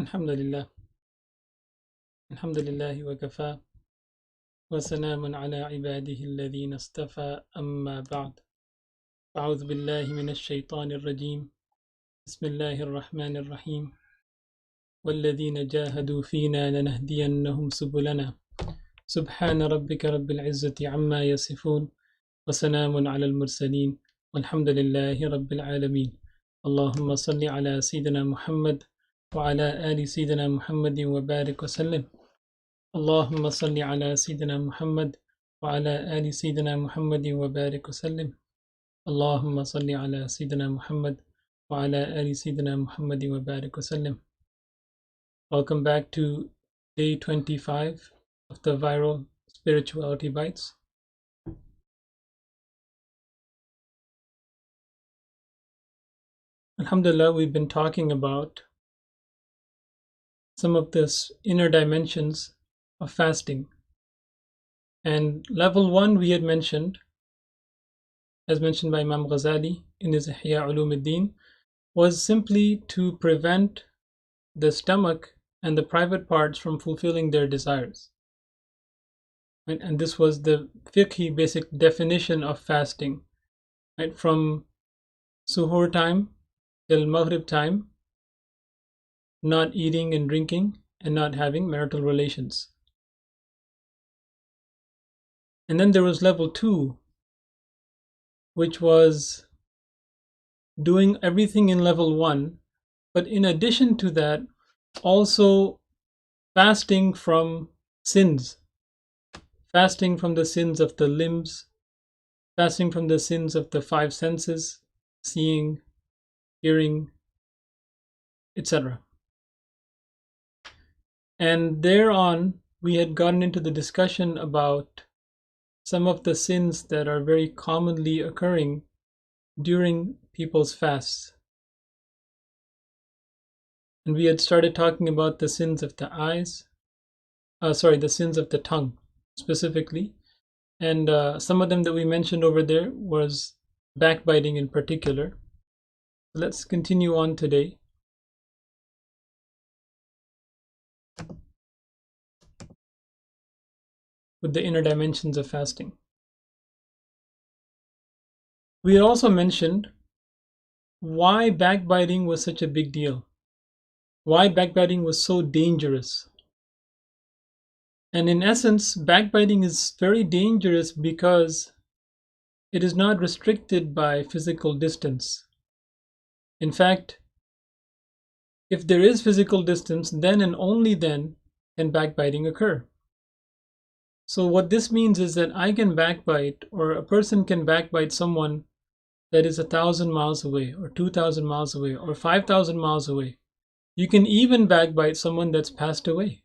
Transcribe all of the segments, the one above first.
Alhamdulillah. Alhamdulillahi wa kafa. Wa salamun ala ibadihi alladhina istafa amma ba'd. A'udhu billahi minash shaitanir rajim. Bismillahir rahmanir rahim. والذين جاهدوا فينا لنهدينهم سبلنا سبحان ربك رب العزة عما يصفون وسلام على المرسلين والحمد لله رب العالمين اللهم صل على سيدنا محمد وعلى آل سيدنا محمد وبارك وسلم اللهم صل على سيدنا محمد وعلى آل سيدنا محمد وبارك وسلم اللهم صل على سيدنا محمد وعلى آل سيدنا محمد وبارك وسلم. Welcome back to day 25 of the viral Spirituality Bites. Alhamdulillah, we've been talking about some of the inner dimensions of fasting. And level 1 we had mentioned, as mentioned by Imam Ghazali in his Ihya Ulumuddin, was simply to prevent the stomach and the private parts from fulfilling their desires. Right? And this was the fiqhi basic definition of fasting, right? From suhoor time till maghrib time, not eating and drinking and not having marital relations. And then there was level 2, which was doing everything in level 1, but in addition to that, also fasting from sins, fasting from the sins of the limbs, fasting from the sins of the 5 senses, seeing, hearing, etc. And thereon, we had gotten into the discussion about some of the sins that are very commonly occurring during people's fasts. And we had started talking about the sins of the the sins of the tongue specifically. And some of them that we mentioned over there was backbiting in particular. Let's continue on today. With the inner dimensions of fasting. We had also mentioned why backbiting was such a big deal. Why backbiting was so dangerous. And in essence, backbiting is very dangerous because it is not restricted by physical distance. In fact, if there is physical distance, then and only then can backbiting occur. So what this means is that I can backbite, or a person can backbite someone that is 1,000 miles away, or 2,000 miles away, or 5,000 miles away. You can even backbite someone that's passed away.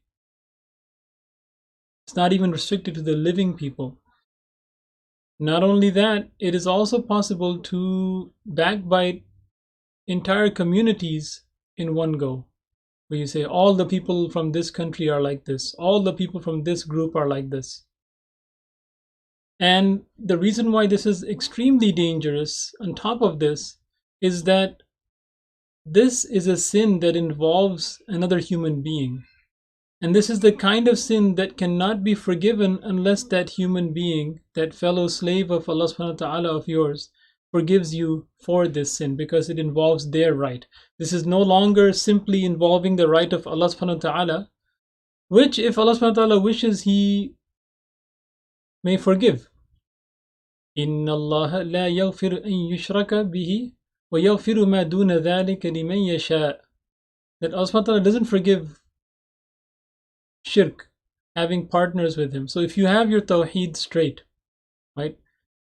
It's not even restricted to the living people. Not only that, it is also possible to backbite entire communities in one go. Where you say, all the people from this country are like this. All the people from this group are like this. And the reason why this is extremely dangerous on top of this is that this is a sin that involves another human being. And this is the kind of sin that cannot be forgiven unless that human being, that fellow slave of Allah subhanahu wa ta'ala of yours, forgives you for this sin, because it involves their right. This is no longer simply involving the right of Allah subhanahu wa ta'ala, which if Allah subhanahu wa ta'ala wishes, He may forgive. إِنَّ اللَّهَ لَا يَغْفِرُ أَن يُشْرَكَ بِهِ وَيَغْفِرُ مَا دُونَ ذَلِكَ لِمَن يَشَاءُ. That Allah subhanahu wa ta'ala doesn't forgive shirk, having partners with Him. So if you have your tawheed straight, right?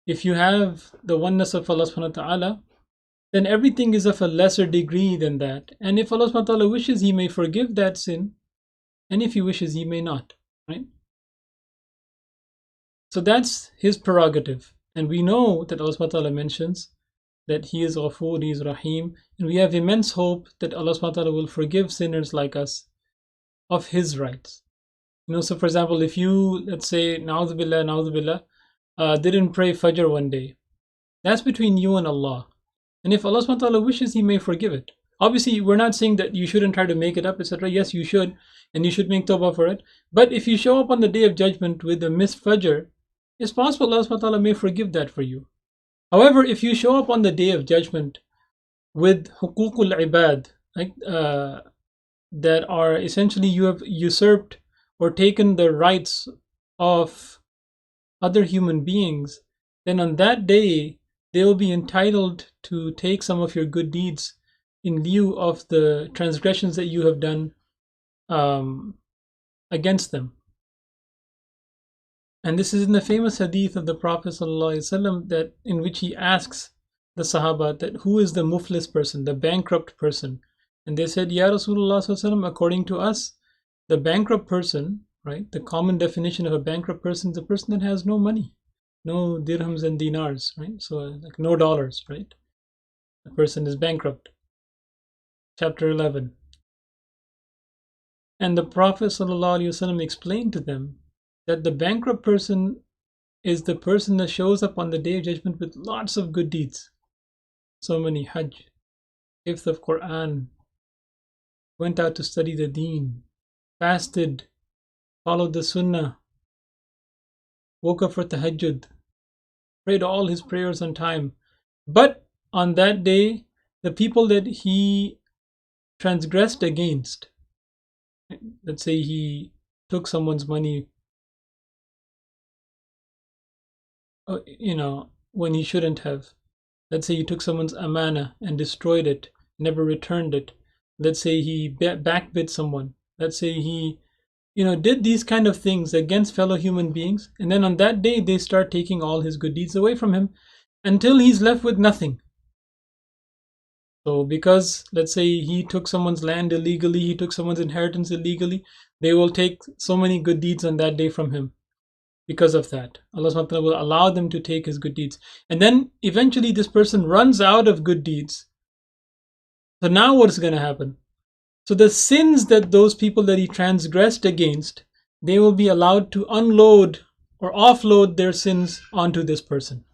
If you have the oneness of Allah subhanahu wa ta'ala, then everything is of a lesser degree than that. And if Allah subhanahu wa ta'ala wishes, He may forgive that sin. And if He wishes, He may not, right? So that's His prerogative. And we know that Allah subhanahu wa ta'ala mentions that He is Ghafoor, He is Rahim. And we have immense hope that Allah subhanahu wa ta'ala will forgive sinners like us of His rights. So for example, if you, let's say, na'udhu billah, didn't pray Fajr one day, that's between you and Allah. And if Allah subhanahu wa ta'ala wishes, He may forgive it. Obviously, we're not saying that you shouldn't try to make it up, etc. Yes, you should, and you should make tawbah for it. But if you show up on the day of judgment with a missed fajr, it's possible Allah subhanahu wa ta'ala may forgive that for you. However, if you show up on the day of judgment with hukukul ibad, like, that are essentially you have usurped or taken the rights of other human beings, then on that day they will be entitled to take some of your good deeds in lieu of the transgressions that you have done against them. And this is in the famous hadith of the Prophet ﷺ, that in which he asks the Sahaba that who is the muflis person, the bankrupt person. And they said, Ya Rasulullah ﷺ, according to us, the bankrupt person, right, the common definition of a bankrupt person is a person that has no money, no dirhams and dinars, right? So like no dollars, right? The person is bankrupt. Chapter 11. And the Prophet ﷺ explained to them that the bankrupt person is the person that shows up on the day of judgment with lots of good deeds. So many hajj, hifz of Quran, went out to study the deen, fasted, followed the sunnah, woke up for tahajjud, prayed all his prayers on time. But on that day, the people that he transgressed against, let's say he took someone's money, when he shouldn't have. Let's say he took someone's amana and destroyed it, never returned it. Let's say he backbit someone. Let's say he, did these kind of things against fellow human beings. And then on that day, they start taking all his good deeds away from him until he's left with nothing. So because, let's say he took someone's land illegally, he took someone's inheritance illegally, they will take so many good deeds on that day from him. Because of that, Allah subhanahu wa ta'ala will allow them to take his good deeds. And then eventually this person runs out of good deeds. So now what's going to happen? So the sins that those people that he transgressed against, they will be allowed to unload or offload their sins onto this person.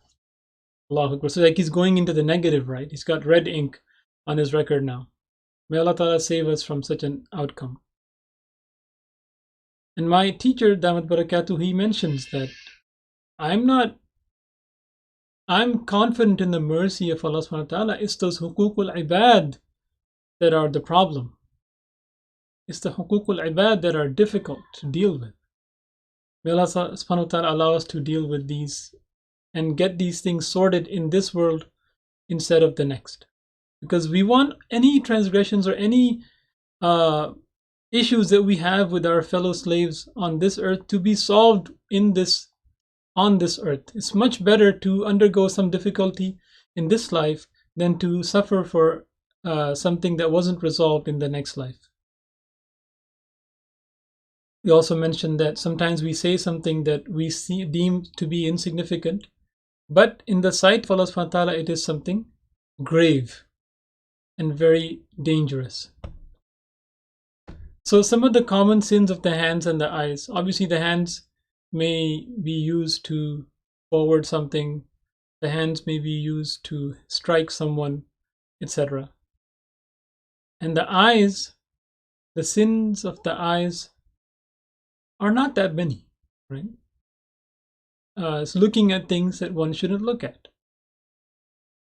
Allahu Akbar. So like he's going into the negative, right? He's got red ink on his record now. May Allah Ta'ala save us from such an outcome. And my teacher, Damat Barakatuh, he mentions that I'm confident in the mercy of Allah subhanahu wa ta'ala. It's those hukukul ibad that are the problem. It's the hukukul ibad that are difficult to deal with. May Allah subhanahu wa ta'ala allow us to deal with these and get these things sorted in this world instead of the next. Because we want any transgressions or any issues that we have with our fellow slaves on this earth to be solved on this earth. It's much better to undergo some difficulty in this life than to suffer for something that wasn't resolved in the next life. We also mentioned that sometimes we say something that we deem to be insignificant, but in the sight of Allah subhanahu wa ta'ala it is something grave and very dangerous. So some of the common sins of the hands and the eyes. Obviously the hands may be used to forward something. The hands may be used to strike someone, etc. And the eyes, the sins of the eyes are not that many, right? It's looking at things that one shouldn't look at.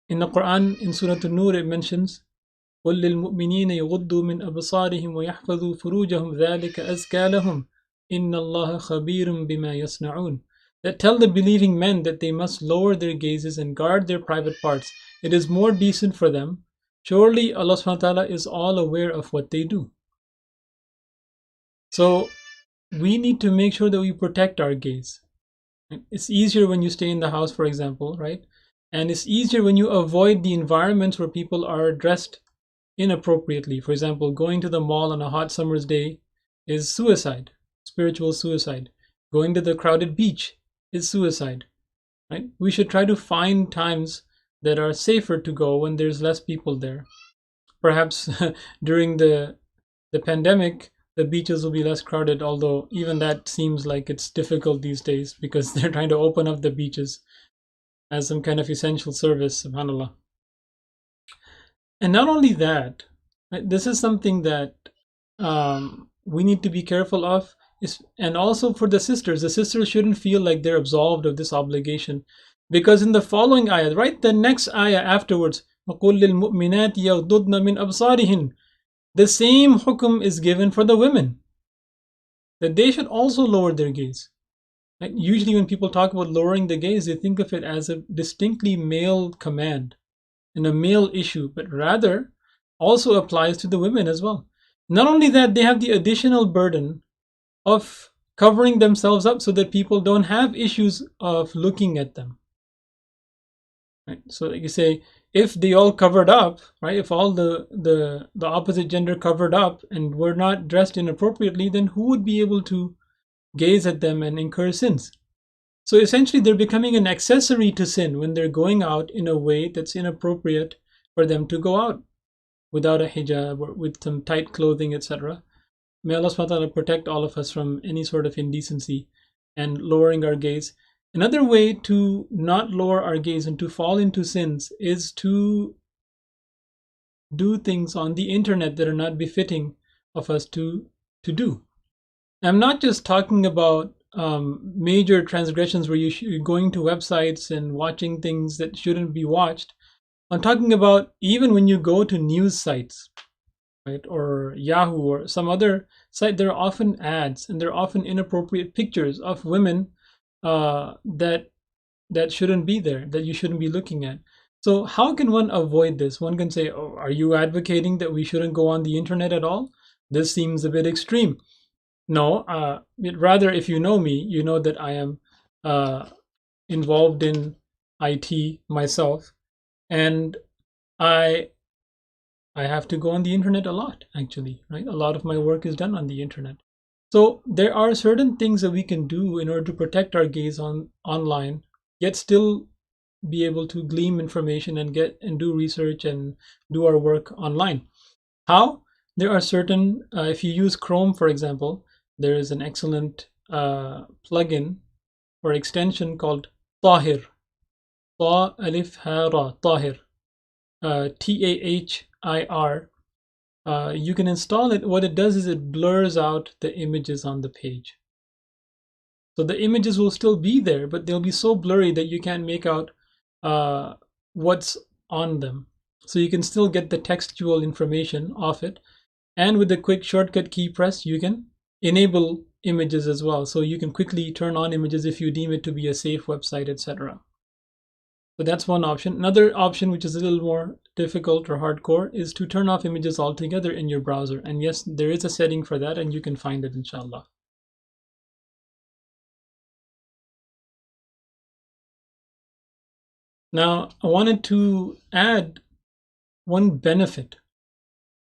In the Quran, in Surah An-Nur, it mentions قل للمؤمنين يغضوا من أبصارهم ويحفظوا فروجهم ذلك أزكى لهم إن الله خبير بما يصنعون. That tell the believing men that they must lower their gazes and guard their private parts. It is more decent for them. Surely Allah subhanahu wa ta'ala is all aware of what they do. So we need to make sure that we protect our gaze. It's easier when you stay in the house, for example, right? And it's easier when you avoid the environments where people are dressed inappropriately. For example, going to the mall on a hot summer's day is suicide, spiritual suicide. Going to the crowded beach is suicide, right? We should try to find times that are safer to go when there's less people there. Perhaps during the pandemic, the beaches will be less crowded, although even that seems like it's difficult these days because they're trying to open up the beaches as some kind of essential service, subhanAllah. And not only that, Right? This is something that we need to be careful of. And also for the sisters shouldn't feel like they're absolved of this obligation. Because in the following ayah, right, the next ayah afterwards, وَقُلْ لِلْمُؤْمِنَاتِ يَغْضُضْنَ مِنْ أَبْصَارِهِنْ, the same hukum is given for the women, that they should also lower their gaze. Right? Usually when people talk about lowering the gaze, they think of it as a distinctly male command and a male issue, but rather also applies to the women as well. Not only that, they have the additional burden of covering themselves up so that people don't have issues of looking at them. Right? So like you say, if they all covered up, right? If all the opposite gender covered up and were not dressed inappropriately, then who would be able to gaze at them and incur sins? So essentially, they're becoming an accessory to sin when they're going out in a way that's inappropriate for them to go out without a hijab or with some tight clothing, etc. May Allah subhanahu wa ta'ala protect all of us from any sort of indecency and lowering our gaze. Another way to not lower our gaze and to fall into sins is to do things on the internet that are not befitting of us to do. I'm not just talking about major transgressions where you're going to websites and watching things that shouldn't be watched. I'm talking about even when you go to news sites, right, or Yahoo or some other site, there are often ads and there are often inappropriate pictures of women that shouldn't be there, that you shouldn't be looking at. So how can one avoid this? One can say, oh, are you advocating that we shouldn't go on the internet at all? This seems a bit extreme. No, rather, if you know me, you know that I am involved in IT myself, and I have to go on the internet a lot, actually, right? A lot of my work is done on the internet. So there are certain things that we can do in order to protect our gaze online, yet still be able to glean information and do research and do our work online. How? There are certain, if you use Chrome, for example, there is an excellent plugin or extension called Tahir. Ta alif ha ra, Tahir. TAHIR. You can install it. What it does is it blurs out the images on the page. So the images will still be there, but they'll be so blurry that you can't make out what's on them. So you can still get the textual information off it. And with the quick shortcut key press, you can enable images as well. So you can quickly turn on images if you deem it to be a safe website, etc. So that's one option. Another option, which is a little more difficult or hardcore, is to turn off images altogether in your browser. And yes, there is a setting for that, and you can find it, inshallah. Now, I wanted to add one benefit,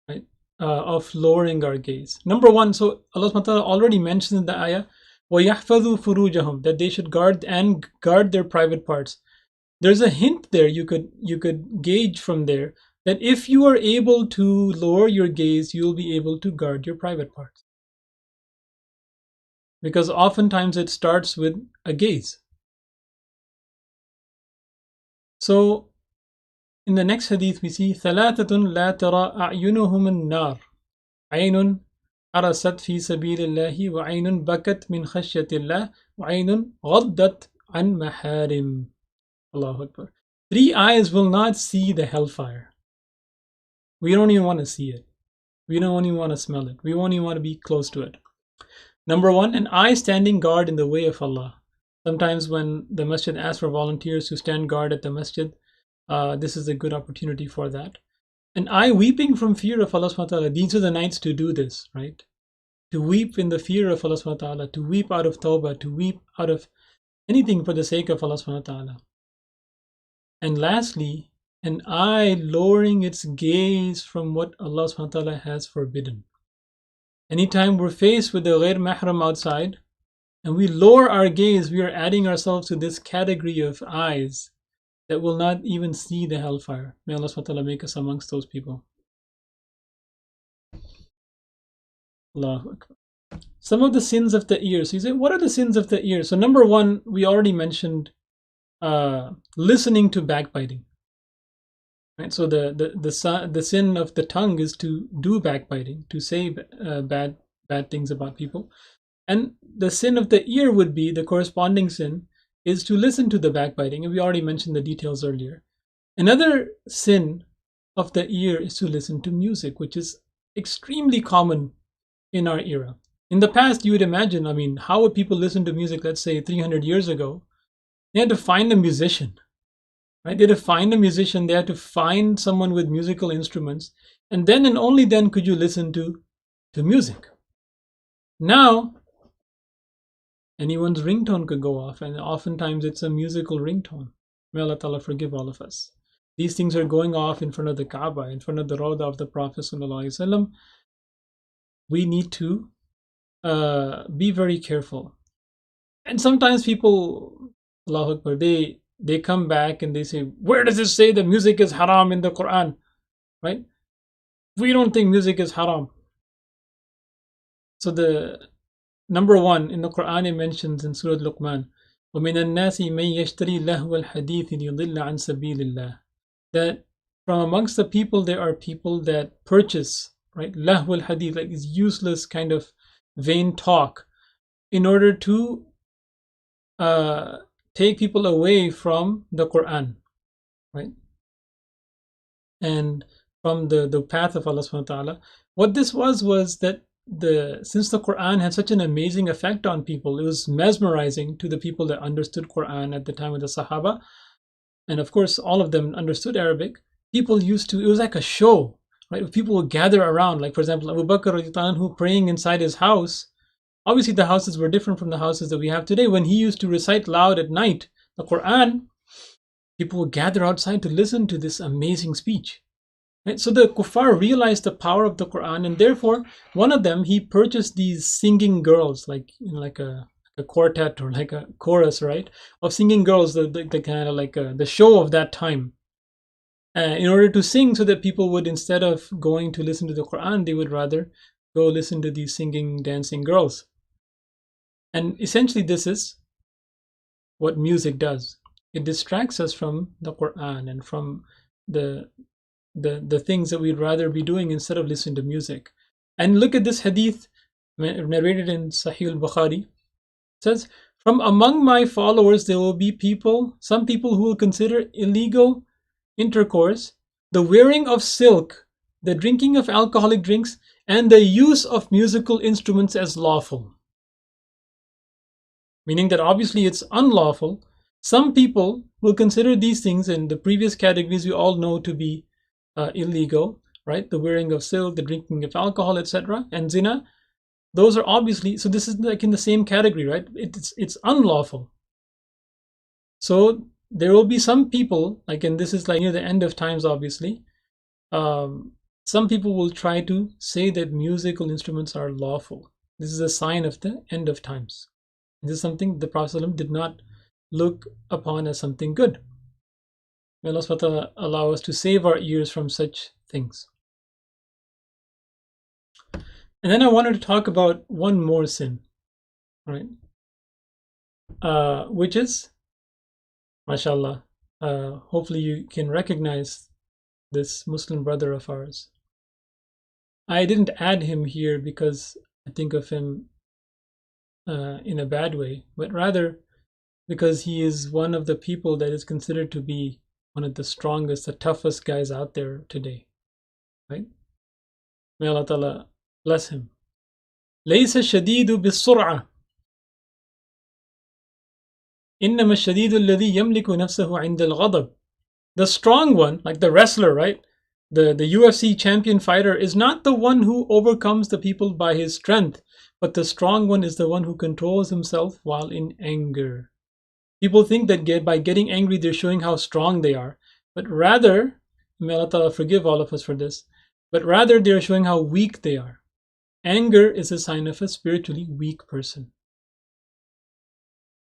right, of lowering our gaze. Number one, so Allah subhanahu wa ta'ala already mentioned in the ayah, وَيَحْفَظُوا فُرُوجَهُم, that they should guard their private parts. There's a hint there you could gauge from there that if you are able to lower your gaze, you'll be able to guard your private parts. Because oftentimes it starts with a gaze. So in the next hadith we see ثلاثة لا ترى أعينهم النار عين عرست في سبيل الله وعين بكت من خشية الله وعين غضت عن محارم. Allahu Akbar. 3 eyes will not see the hellfire. We don't even want to see it. We don't even want to smell it. We won't even want to be close to it. Number one, an eye standing guard in the way of Allah. Sometimes when the masjid asks for volunteers to stand guard at the masjid, this is a good opportunity for that. An eye weeping from fear of Allah subhanahu wa ta'ala. These are the nights to do this, right? To weep in the fear of Allah subhanahu wa ta'ala, to weep out of tawbah, to weep out of anything for the sake of Allah subhanahu wa ta'ala. And lastly, an eye lowering its gaze from what Allah subhanahu wa ta'ala has forbidden. Anytime we're faced with a ghair mahram outside, and we lower our gaze, we are adding ourselves to this category of eyes that will not even see the hellfire. May Allah subhanahu wa ta'ala make us amongst those people. Allahu Akbar. Some of the sins of the ear. So you say, what are the sins of the ear? So number one, we already mentioned listening to backbiting. right? So the sin of the tongue is to do backbiting, to say bad things about people. And the sin of the ear would be, the corresponding sin is to listen to the backbiting. And we already mentioned the details earlier. Another sin of the ear is to listen to music, which is extremely common in our era. In the past, you would imagine, I mean, how would people listen to music, let's say 300 years ago? They had to find a musician, right? They had to find a musician, they had to find someone with musical instruments, and then and only then could you listen to music. Now, anyone's ringtone could go off, and oftentimes it's a musical ringtone. May Allah Ta'ala forgive all of us. These things are going off in front of the Kaaba, in front of the Rawda of the Prophet ﷺ. We need to be very careful. And sometimes people, Allahu Akbar, they come back and they say, where does it say that music is haram in the Quran? Right? We don't think music is haram. So the number one in the Quran, it mentions in Surah Luqman, وَمِنَ النَّاسِ مَن يَشْتَرِي لَهْوَ الْحَدِيثِ لِيُضِلَّ عَن سَبِيلِ اللَّهِ. That from amongst the people, there are people that purchase, right, lahwal hadith, like this useless kind of vain talk, in order to take people away from the Quran, right, and from the path of Allah subhanahu wa ta'ala. What this was that since the Quran had such an amazing effect on people, it was mesmerizing to the people that understood Quran at the time of the Sahaba, and of course all of them understood Arabic. People used to, it was like a show, right? People would gather around, like for example Abu Bakr radiallahu anhu praying inside his house. Obviously the houses were different from the houses that we have today. When he used to recite loud at night the Quran, people would gather outside to listen to this amazing speech. Right? So the kuffar realized the power of the Quran, and therefore one of them, he purchased these singing girls, like, you know, like a quartet or like a chorus, right, of singing girls, the kind of like the show of that time, in order to sing, so that people would, instead of going to listen to the Quran, they would rather go listen to these singing, dancing girls. And essentially this is what music does. It distracts us from the Quran and from the things that we'd rather be doing instead of listening to music. And look at this hadith narrated in Sahih al-Bukhari. It says, from among my followers there will be some people who will consider illegal intercourse, the wearing of silk, the drinking of alcoholic drinks, and the use of musical instruments as lawful. Meaning that obviously it's unlawful. Some people will consider these things in the previous categories we all know to be illegal, right? The wearing of silk, the drinking of alcohol, etc., and zina. Those are obviously, so this is like in the same category, right? It's unlawful. So there will be some people, like, and this is like near the end of times, obviously. Some people will try to say that musical instruments are lawful. This is a sign of the end of times. This is something the Prophet ﷺ did not look upon as something good. May Allah subhanahu wa ta'ala allow us to save our ears from such things. And then I wanted to talk about one more sin, right? Which is, mashallah, hopefully you can recognize this Muslim brother of ours. I didn't add him here because I think of him in a bad way, but rather because he is one of the people that is considered to be one of the strongest, the toughest guys out there today, right? May Allah Ta'ala bless him. ليس الشديد بالسرعة إنما الشديد الذي يملك نفسه عند الغضب. The strong one, like the wrestler, right? The UFC champion fighter is not the one who overcomes the people by his strength, but the strong one is the one who controls himself while in anger. People think that by getting angry, they're showing how strong they are. But rather, may Allah Ta'ala forgive all of us for this, but rather they're showing how weak they are. Anger is a sign of a spiritually weak person.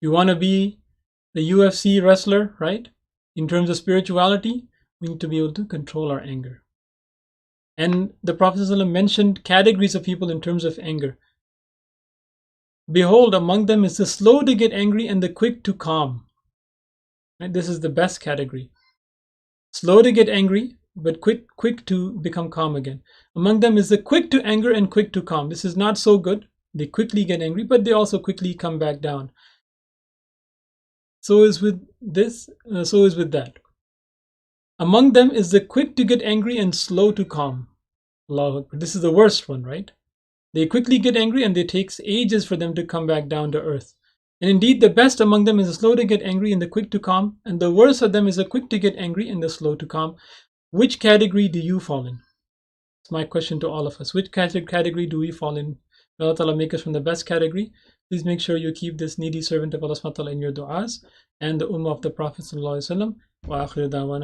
You want to be the UFC wrestler, right? In terms of spirituality, we need to be able to control our anger. And the Prophet ﷺ mentioned categories of people in terms of anger. Behold, among them is the slow to get angry and the quick to calm. Right? This is the best category. slow to get angry, but quick to become calm again. Among them is the quick to anger and quick to calm. This is not so good. They quickly get angry, but they also quickly come back down. So is with this, so is with that. Among them is the quick to get angry and slow to calm. Allahu Akbar. This is the worst one, right? They quickly get angry and it takes ages for them to come back down to earth. And indeed, the best among them is the slow to get angry and the quick to calm. And the worst of them is the quick to get angry and the slow to calm. Which category do you fall in? It's my question to all of us. Which category do we fall in? May Allah Ta'ala make us from the best category. Please make sure you keep this needy servant of Allah subhanahu wa ta'ala in your du'as and the ummah of the Prophet sallallahu alaihi wasallam. Wa akhiru da'wana.